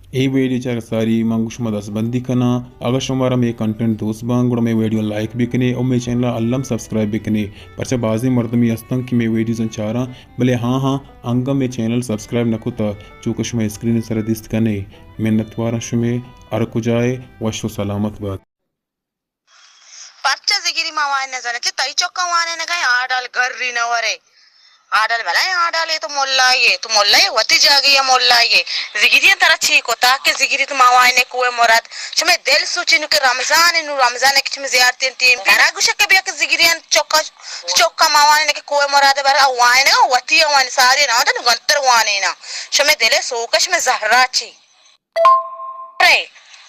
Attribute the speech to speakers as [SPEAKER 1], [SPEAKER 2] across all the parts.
[SPEAKER 1] ए video सारी मंग शुमा दसबंदी कना अगर शुमारा मे कंटेंट दोस्त बांग मे वीडियो लाइक भी कने और मे चैनल अल्लम सब्सक्राइब भी कने पर बाजी मर्दमी अस्तंग की मे वीडियो चारा भले हाँ अंग मे चैनल सब्सक्राइब नकुता चूँकि शुमा स्क्रीन सर दिस्त कने मिन्नतवारा शुमे अरकु जाए वशो सलामत बात
[SPEAKER 2] पच्चा जिगिरी मावाने जाने चे तई चौका वाने ने कहीं आडल घर री नवरे आडल भला आडल ये तो मोल्ला ये वती जागी ये मोल्ला ये जिगिरी तरह ठीक होता कि जिगिरी तो मावाने कुए मोराद चमे दिल सोची नु के रमजान के चमे ज़ियारतें टीम करा गुशा के बिया के जिगिरी चौका चौका मावाने के कुए मोराद बर वाने वती वाने सारी ना तो गंतर वाने ना चमे दिले सोकश में जहराची रे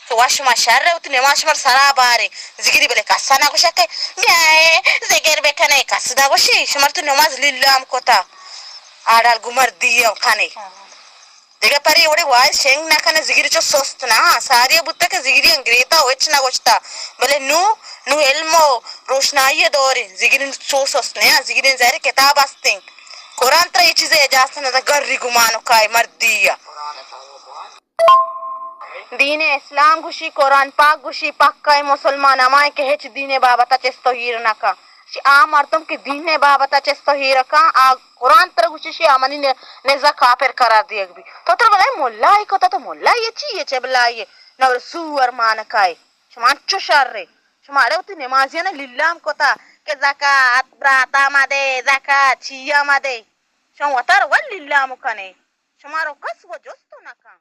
[SPEAKER 2] तो वाश माशार उतने वाश मर सारा बारे जिगिरी बले कासाना गुशा के गाए जिगर बेखने कासदा गुशी शमर तो नमाज लिल्लाम कोता आडाल गुमर दिया खाने देखा परी ओडे वाय शेंग ना खाने जिगिरी चो सोस्त ना सारी बुत्ता के जिगिरी अंग्रेता वेच ना गोचता बले नु एल्मो रोशनाई दोरे जिगिरी चो सोस्त ने जिगिरी जारे किताब आस्ते कुरान त्र ये चीजें जास्त ना गर्री गुमानो काय मर दिया दीने इस्लाम गुशी कुरान पाक गुशी पक्का मुसलमान अमाय के हेच दीने बाबता चेस्तो हीर नका शी आ मर्दम के दीने बाबता चेस्तो हीर का आ कुरान तर गुशी शी अमनी ने जा काफिर करार दियक भी तो बलाई मोल्ला ही कोता तो मोल्ला ये ची ये चबला ये नवर सुवर मान काय शमांचो शर रे शमारे उती नमाजिया ने लिल्लाम कोता के ज़कात ब्राता मादे ज़कात छिया मादे शम वतर वल लिल्लाम कने शमारो कस वो जोस्तो नका